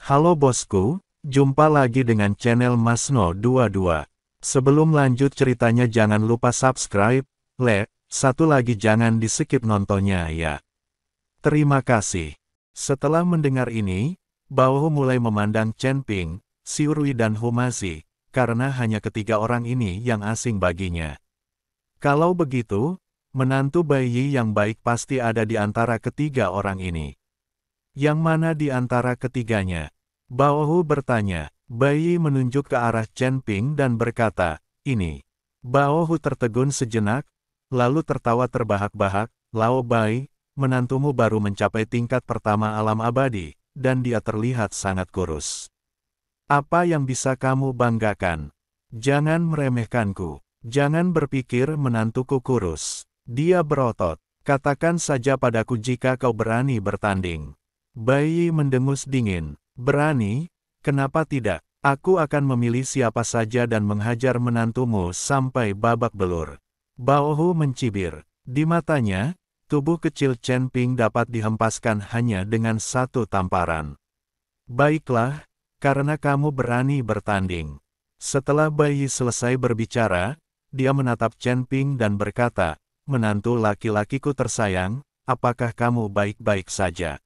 Halo bosku, jumpa lagi dengan channel Masno22. Sebelum lanjut ceritanya jangan lupa subscribe, like, satu lagi jangan di-skip nontonnya ya. Terima kasih. Setelah mendengar ini, Bao Hu mulai memandang Chen Ping, Xiu Rui dan Humazi, karena hanya ketiga orang ini yang asing baginya. Kalau begitu, menantu Bai Yi yang baik pasti ada di antara ketiga orang ini. Yang mana di antara ketiganya? Bao Hu bertanya. Bai Yi menunjuk ke arah Chen Ping dan berkata, ini. Bao Hu tertegun sejenak, lalu tertawa terbahak-bahak. Lao Bai, menantumu baru mencapai tingkat pertama alam abadi, dan dia terlihat sangat kurus. Apa yang bisa kamu banggakan? Jangan meremehkanku. Jangan berpikir menantuku kurus. Dia berotot. Katakan saja padaku jika kau berani bertanding. Bai Yi mendengus dingin. Berani? Kenapa tidak? Aku akan memilih siapa saja dan menghajar menantumu sampai babak belur. Bao Hu mencibir. Di matanya, tubuh kecil Chen Ping dapat dihempaskan hanya dengan satu tamparan. Baiklah, karena kamu berani bertanding. Setelah Bai Yi selesai berbicara, dia menatap Chen Ping dan berkata, menantu laki-lakiku tersayang, apakah kamu baik-baik saja?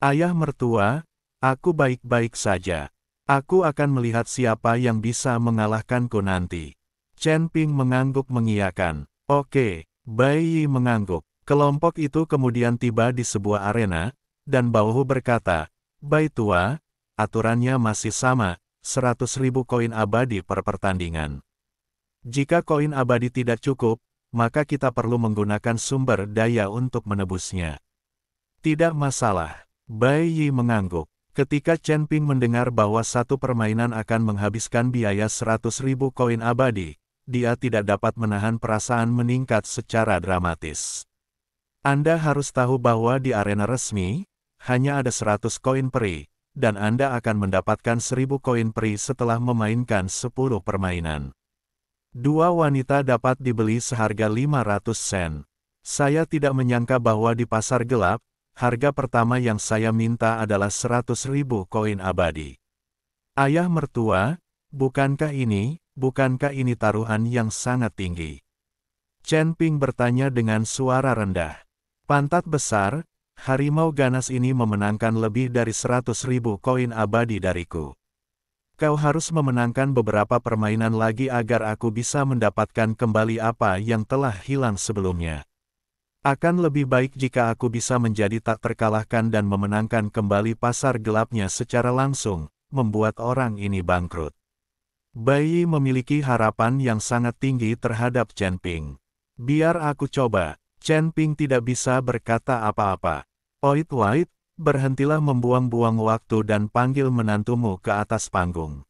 Ayah mertua, aku baik-baik saja. Aku akan melihat siapa yang bisa mengalahkanku nanti. Chen Ping mengangguk mengiyakan. Oke, Bai Yi mengangguk. Kelompok itu kemudian tiba di sebuah arena, dan Bao Hu berkata, Bai tua, aturannya masih sama, 100.000 koin abadi per pertandingan. Jika koin abadi tidak cukup, maka kita perlu menggunakan sumber daya untuk menebusnya. Tidak masalah. Bai Yi mengangguk. Ketika Chen Ping mendengar bahwa satu permainan akan menghabiskan biaya 100.000 koin abadi, dia tidak dapat menahan perasaan meningkat secara dramatis. Anda harus tahu bahwa di arena resmi, hanya ada 100 koin peri, dan Anda akan mendapatkan 1.000 koin peri setelah memainkan 10 permainan. Dua wanita dapat dibeli seharga 500 sen. Saya tidak menyangka bahwa di pasar gelap, harga pertama yang saya minta adalah 100.000 koin abadi. Ayah mertua, bukankah ini taruhan yang sangat tinggi? Chen Ping bertanya dengan suara rendah. Pantat besar, harimau ganas ini memenangkan lebih dari 100.000 koin abadi dariku. Kau harus memenangkan beberapa permainan lagi agar aku bisa mendapatkan kembali apa yang telah hilang sebelumnya. Akan lebih baik jika aku bisa menjadi tak terkalahkan dan memenangkan kembali pasar gelapnya secara langsung, membuat orang ini bangkrut. Bai Yi memiliki harapan yang sangat tinggi terhadap Chen Ping. Biar aku coba. Chen Ping tidak bisa berkata apa-apa. Oit Wait, berhentilah membuang-buang waktu dan panggil menantumu ke atas panggung.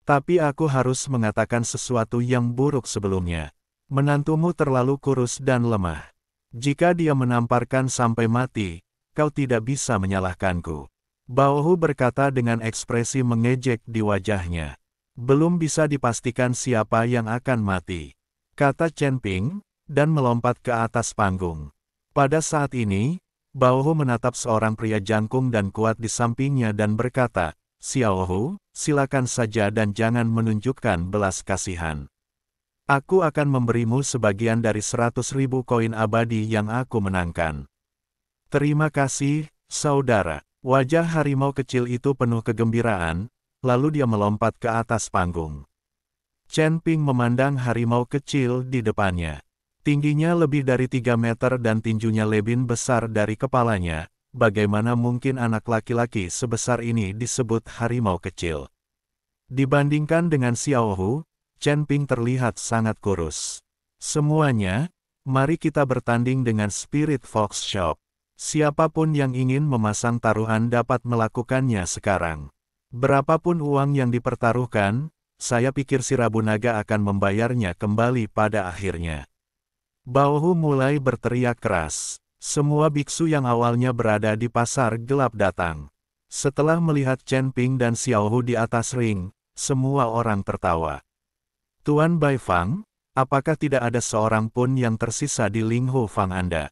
Tapi aku harus mengatakan sesuatu yang buruk sebelumnya. Menantumu terlalu kurus dan lemah. Jika dia menamparkan sampai mati, kau tidak bisa menyalahkanku. Bao Hu berkata dengan ekspresi mengejek di wajahnya. Belum bisa dipastikan siapa yang akan mati, kata Chen Ping, dan melompat ke atas panggung. Pada saat ini, Bao Hu menatap seorang pria jangkung dan kuat di sampingnya dan berkata, Xiao Hu, silakan saja dan jangan menunjukkan belas kasihan. Aku akan memberimu sebagian dari 100.000 koin abadi yang aku menangkan. Terima kasih, saudara. Wajah harimau kecil itu penuh kegembiraan, lalu dia melompat ke atas panggung. Chen Ping memandang harimau kecil di depannya. Tingginya lebih dari 3 meter dan tinjunya lebih besar dari kepalanya. Bagaimana mungkin anak laki-laki sebesar ini disebut harimau kecil? Dibandingkan dengan Xiao Hu, Chen Ping terlihat sangat kurus. Semuanya, mari kita bertanding dengan Spirit Fox Shop. Siapapun yang ingin memasang taruhan dapat melakukannya sekarang. Berapapun uang yang dipertaruhkan, saya pikir si Rabu Naga akan membayarnya kembali pada akhirnya. Bao Hu mulai berteriak keras. Semua biksu yang awalnya berada di pasar gelap datang. Setelah melihat Chen Ping dan Xiao Hu di atas ring, semua orang tertawa. Tuan Bai Fang, apakah tidak ada seorang pun yang tersisa di Ling Hu Fang Anda?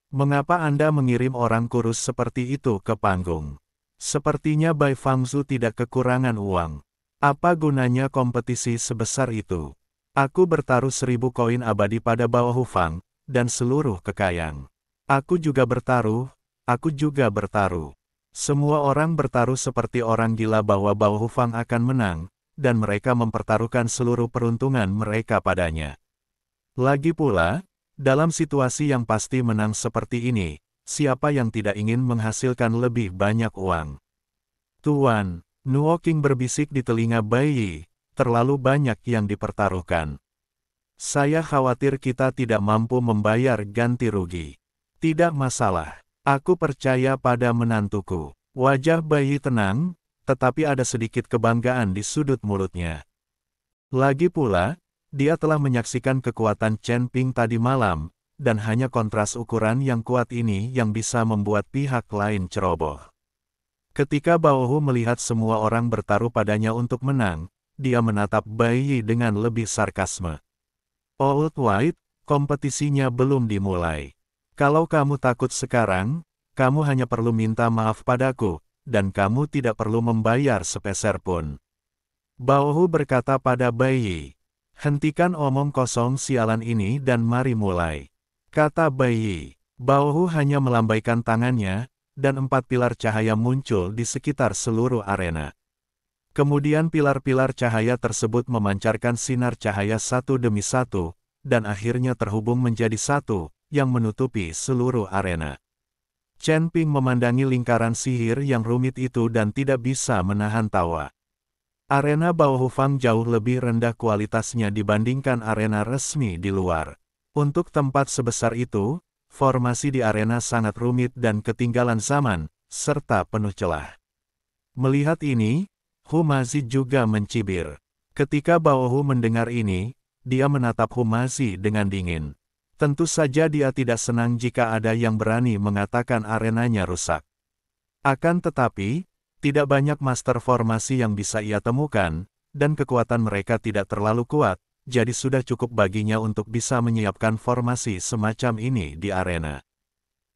Mengapa Anda mengirim orang kurus seperti itu ke panggung? Sepertinya Bai Fangzu tidak kekurangan uang. Apa gunanya kompetisi sebesar itu? Aku bertaruh 1000 koin abadi pada Bao Hufang, dan seluruh kekayaan. Aku juga bertaruh, Semua orang bertaruh seperti orang gila bahwa Bao Hufang akan menang, dan mereka mempertaruhkan seluruh peruntungan mereka padanya. Lagi pula, dalam situasi yang pasti menang seperti ini, siapa yang tidak ingin menghasilkan lebih banyak uang? Tuan, Nuo King berbisik di telinga Bai Yi, terlalu banyak yang dipertaruhkan. Saya khawatir kita tidak mampu membayar ganti rugi. Tidak masalah, aku percaya pada menantuku. Wajah Bai Yi tenang, tetapi ada sedikit kebanggaan di sudut mulutnya. Lagi pula, dia telah menyaksikan kekuatan Chen Ping tadi malam, dan hanya kontras ukuran yang kuat ini yang bisa membuat pihak lain ceroboh. Ketika Bao Hu melihat semua orang bertaruh padanya untuk menang, dia menatap Bai Yi dengan lebih sarkasme. Old White, kompetisinya belum dimulai. Kalau kamu takut sekarang, kamu hanya perlu minta maaf padaku, dan kamu tidak perlu membayar sepeser pun. Bao Hu berkata pada Bai Yi. Hentikan omong kosong sialan ini dan mari mulai. Kata Bai Yi. Bao Hu hanya melambaikan tangannya, dan 4 pilar cahaya muncul di sekitar seluruh arena. Kemudian pilar-pilar cahaya tersebut memancarkan sinar cahaya satu demi satu, dan akhirnya terhubung menjadi satu, yang menutupi seluruh arena. Chen Ping memandangi lingkaran sihir yang rumit itu dan tidak bisa menahan tawa. Arena Bao Hufang jauh lebih rendah kualitasnya dibandingkan arena resmi di luar. Untuk tempat sebesar itu, formasi di arena sangat rumit dan ketinggalan zaman, serta penuh celah. Melihat ini, Hu Mazi juga mencibir. Ketika Bao Hu mendengar ini, dia menatap Hu Mazi dengan dingin. Tentu saja dia tidak senang jika ada yang berani mengatakan arenanya rusak. Akan tetapi, tidak banyak master formasi yang bisa ia temukan, dan kekuatan mereka tidak terlalu kuat, jadi sudah cukup baginya untuk bisa menyiapkan formasi semacam ini di arena.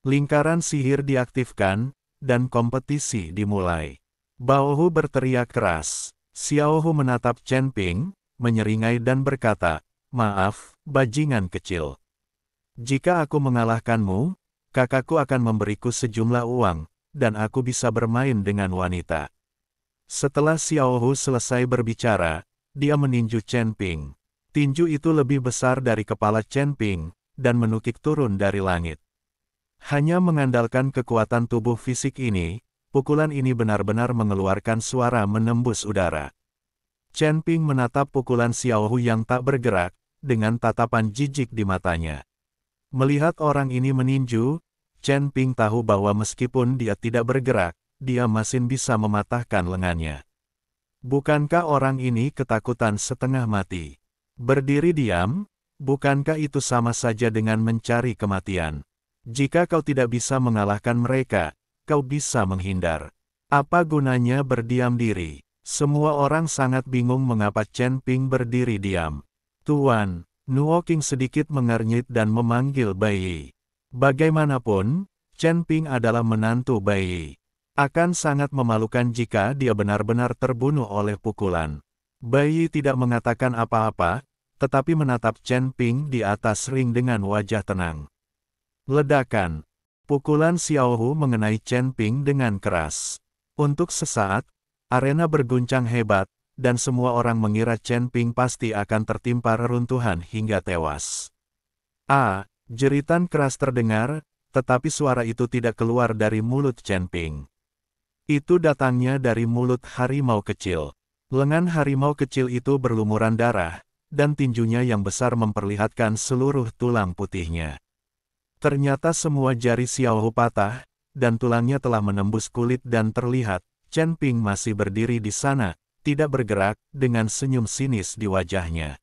Lingkaran sihir diaktifkan, dan kompetisi dimulai. Bao Hu berteriak keras. Xiao Hu menatap Chen Ping, menyeringai dan berkata, "Maaf, bajingan kecil. Jika aku mengalahkanmu, kakakku akan memberiku sejumlah uang, dan aku bisa bermain dengan wanita." Setelah Xiao Hu selesai berbicara, dia meninju Chen Ping. Tinju itu lebih besar dari kepala Chen Ping, dan menukik turun dari langit. Hanya mengandalkan kekuatan tubuh fisik ini, pukulan ini benar-benar mengeluarkan suara menembus udara. Chen Ping menatap pukulan Xiao Hu yang tak bergerak, dengan tatapan jijik di matanya. Melihat orang ini meninju, Chen Ping tahu bahwa meskipun dia tidak bergerak, dia masih bisa mematahkan lengannya. Bukankah orang ini ketakutan setengah mati? Berdiri diam, bukankah itu sama saja dengan mencari kematian? Jika kau tidak bisa mengalahkan mereka, kau bisa menghindar. Apa gunanya berdiam diri? Semua orang sangat bingung mengapa Chen Ping berdiri diam. Tuan, Nuo King sedikit mengernyit dan memanggil Bai Yi. Bagaimanapun, Chen Ping adalah menantu Bai Yi. Akan sangat memalukan jika dia benar-benar terbunuh oleh pukulan. Bai Yi tidak mengatakan apa-apa, tetapi menatap Chen Ping di atas ring dengan wajah tenang. Ledakan. Pukulan Xiao Hu mengenai Chen Ping dengan keras. Untuk sesaat, arena berguncang hebat, dan semua orang mengira Chen Ping pasti akan tertimpa reruntuhan hingga tewas. Jeritan keras terdengar, tetapi suara itu tidak keluar dari mulut Chen Ping. Itu datangnya dari mulut harimau kecil. Lengan harimau kecil itu berlumuran darah, dan tinjunya yang besar memperlihatkan seluruh tulang putihnya. Ternyata semua jari Xiao Hu patah, dan tulangnya telah menembus kulit dan terlihat, Chen Ping masih berdiri di sana, tidak bergerak, dengan senyum sinis di wajahnya.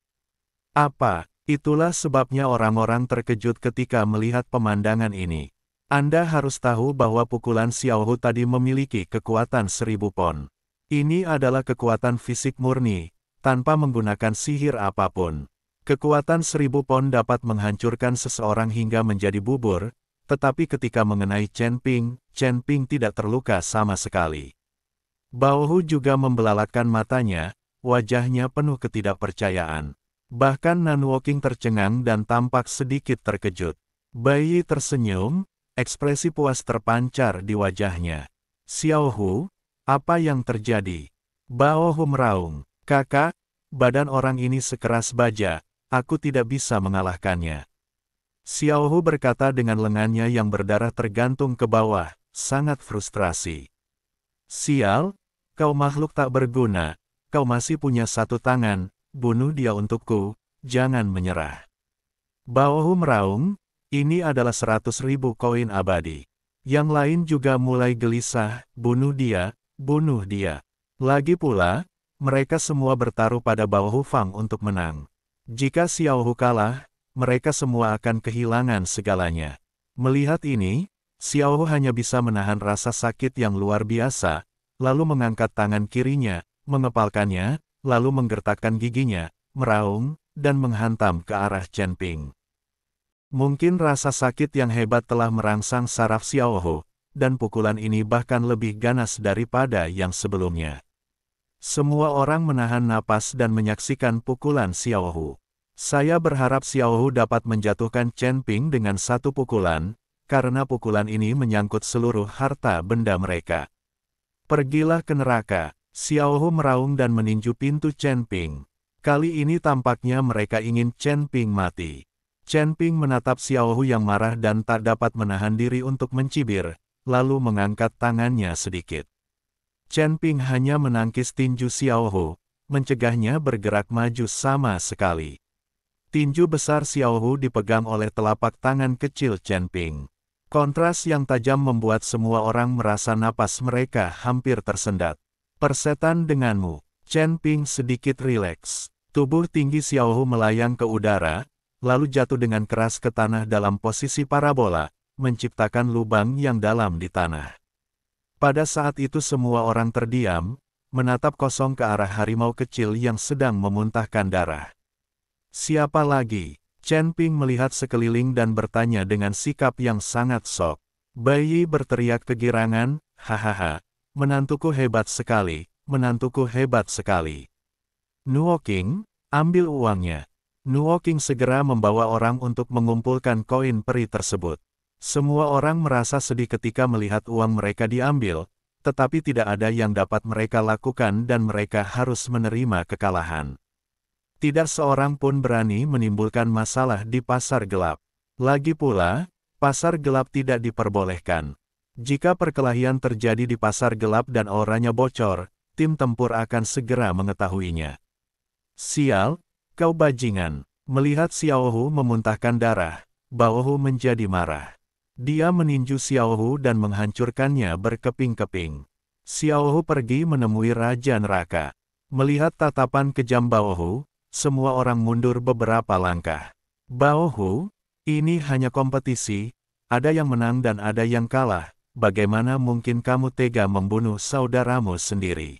Itulah sebabnya orang-orang terkejut ketika melihat pemandangan ini. Anda harus tahu bahwa pukulan Xiao Hu tadi memiliki kekuatan 1000 pon. Ini adalah kekuatan fisik murni, tanpa menggunakan sihir apapun. Kekuatan 1000 pon dapat menghancurkan seseorang hingga menjadi bubur, Tetapi ketika mengenai Chen Ping tidak terluka sama sekali. Bao Hu juga membelalakan matanya, wajahnya penuh ketidakpercayaan. Bahkan Nan Woking tercengang dan tampak sedikit terkejut. Bai Yi tersenyum, ekspresi puas terpancar di wajahnya. Xiao Hu, apa yang terjadi? Bao Hu meraung, kakak, badan orang ini sekeras baja, aku tidak bisa mengalahkannya. Xiao Hu berkata dengan lengannya yang berdarah tergantung ke bawah, sangat frustrasi. Sial, kau makhluk tak berguna, kau masih punya satu tangan, bunuh dia untukku, jangan menyerah. Bao Hu meraung, ini adalah 100.000 koin abadi. Yang lain juga mulai gelisah, bunuh dia, bunuh dia. Lagi pula, mereka semua bertaruh pada Bao Hu Fang untuk menang. Jika Xiao Hu kalah, mereka semua akan kehilangan segalanya. Melihat ini, Xiao Hu hanya bisa menahan rasa sakit yang luar biasa, lalu mengangkat tangan kirinya, mengepalkannya, lalu menggertakkan giginya, meraung, dan menghantam ke arah Chen Ping. Mungkin rasa sakit yang hebat telah merangsang saraf Xiao Hu, dan pukulan ini bahkan lebih ganas daripada yang sebelumnya. Semua orang menahan napas dan menyaksikan pukulan Xiao Hu. Saya berharap Xiao Hu dapat menjatuhkan Chen Ping dengan satu pukulan, karena pukulan ini menyangkut seluruh harta benda mereka. Pergilah ke neraka, Xiao Hu meraung dan meninju pintu Chen Ping. Kali ini tampaknya mereka ingin Chen Ping mati. Chen Ping menatap Xiao Hu yang marah dan tak dapat menahan diri untuk mencibir, lalu mengangkat tangannya sedikit. Chen Ping hanya menangkis tinju Xiao Hu, mencegahnya bergerak maju sama sekali. Tinju besar Xiao Hu dipegang oleh telapak tangan kecil Chen Ping. Kontras yang tajam membuat semua orang merasa napas mereka hampir tersendat. Persetan denganmu. Chen Ping sedikit rileks. Tubuh tinggi Xiao Hu melayang ke udara, lalu jatuh dengan keras ke tanah dalam posisi parabola, menciptakan lubang yang dalam di tanah. Pada saat itu semua orang terdiam, menatap kosong ke arah harimau kecil yang sedang memuntahkan darah. Siapa lagi? Chen Ping melihat sekeliling dan bertanya dengan sikap yang sangat sok. Bai Yi berteriak kegirangan, hahaha, menantuku hebat sekali, menantuku hebat sekali. Nuo King, ambil uangnya. Nuo King segera membawa orang untuk mengumpulkan koin peri tersebut. Semua orang merasa sedih ketika melihat uang mereka diambil, tetapi tidak ada yang dapat mereka lakukan dan mereka harus menerima kekalahan. Tidak seorang pun berani menimbulkan masalah di pasar gelap. Lagi pula, pasar gelap tidak diperbolehkan. Jika perkelahian terjadi di pasar gelap dan auranya bocor, tim tempur akan segera mengetahuinya. Sial, kau bajingan. Melihat Xiao Hu memuntahkan darah, Bao Hu menjadi marah. Dia meninju Xiao Hu dan menghancurkannya berkeping-keping. Xiao Hu pergi menemui Raja Neraka. Melihat tatapan kejam Bao Hu, semua orang mundur beberapa langkah. Bao Hu, ini hanya kompetisi, ada yang menang dan ada yang kalah, bagaimana mungkin kamu tega membunuh saudaramu sendiri?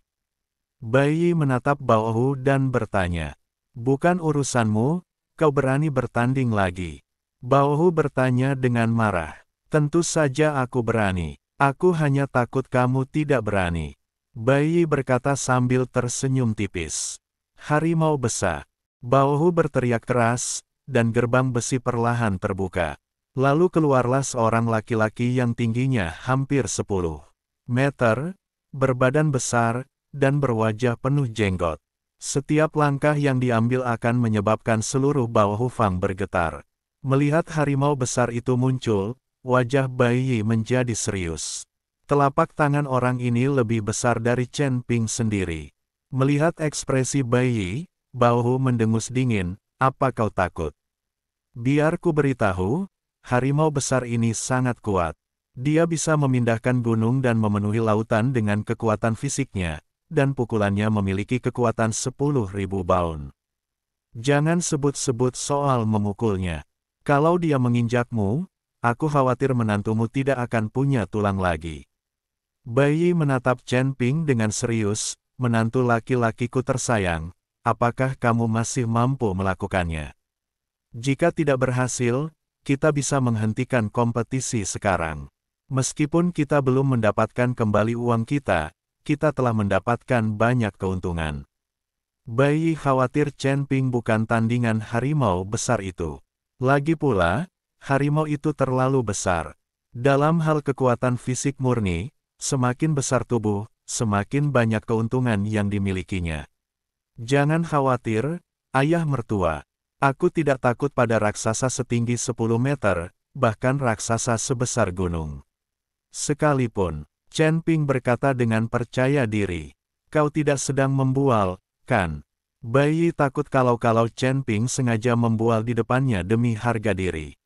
Bai Yi menatap Bao Hu dan bertanya, bukan urusanmu, kau berani bertanding lagi? Bao Hu bertanya dengan marah, tentu saja aku berani, aku hanya takut kamu tidak berani. Bai Yi berkata sambil tersenyum tipis. Harimau besar. Bao Hu berteriak keras, dan gerbang besi perlahan terbuka. Lalu keluarlah seorang laki-laki yang tingginya hampir 10 meter, berbadan besar, dan berwajah penuh jenggot. Setiap langkah yang diambil akan menyebabkan seluruh Bao Hu Fang bergetar. Melihat harimau besar itu muncul, wajah Bai Yi menjadi serius. Telapak tangan orang ini lebih besar dari Chen Ping sendiri. Melihat ekspresi Bai Yi, Bao Hu mendengus dingin, apa kau takut? Biar ku beritahu, harimau besar ini sangat kuat. Dia bisa memindahkan gunung dan memenuhi lautan dengan kekuatan fisiknya, dan pukulannya memiliki kekuatan 10.000 baun. Jangan sebut-sebut soal memukulnya. Kalau dia menginjakmu, aku khawatir menantumu tidak akan punya tulang lagi. Bai Yi menatap Chen Ping dengan serius, menantu laki-lakiku tersayang, apakah kamu masih mampu melakukannya? Jika tidak berhasil, kita bisa menghentikan kompetisi sekarang. Meskipun kita belum mendapatkan kembali uang kita telah mendapatkan banyak keuntungan. Bai Yi khawatir Chen Ping bukan tandingan harimau besar itu. Lagi pula, harimau itu terlalu besar. Dalam hal kekuatan fisik murni, semakin besar tubuh, semakin banyak keuntungan yang dimilikinya. Jangan khawatir, ayah mertua. Aku tidak takut pada raksasa setinggi 10 meter, bahkan raksasa sebesar gunung. Sekalipun, Chen Ping berkata dengan percaya diri, kau tidak sedang membual, kan? Bai Yi takut kalau Chen Ping sengaja membual di depannya demi harga diri.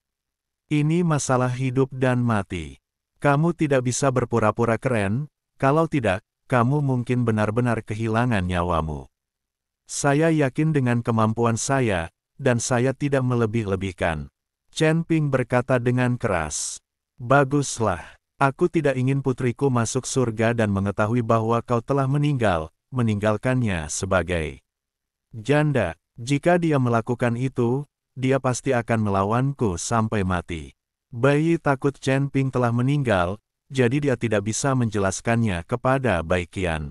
Ini masalah hidup dan mati. Kamu tidak bisa berpura-pura keren, kalau tidak, kamu mungkin benar-benar kehilangan nyawamu. Saya yakin dengan kemampuan saya, dan saya tidak melebih-lebihkan. Chen Ping berkata dengan keras. Baguslah. Aku tidak ingin putriku masuk surga dan mengetahui bahwa kau telah meninggalkannya sebagai janda. Jika dia melakukan itu, dia pasti akan melawanku sampai mati. Bai Yi takut Chen Ping telah meninggal, jadi dia tidak bisa menjelaskannya kepada Bai Qian.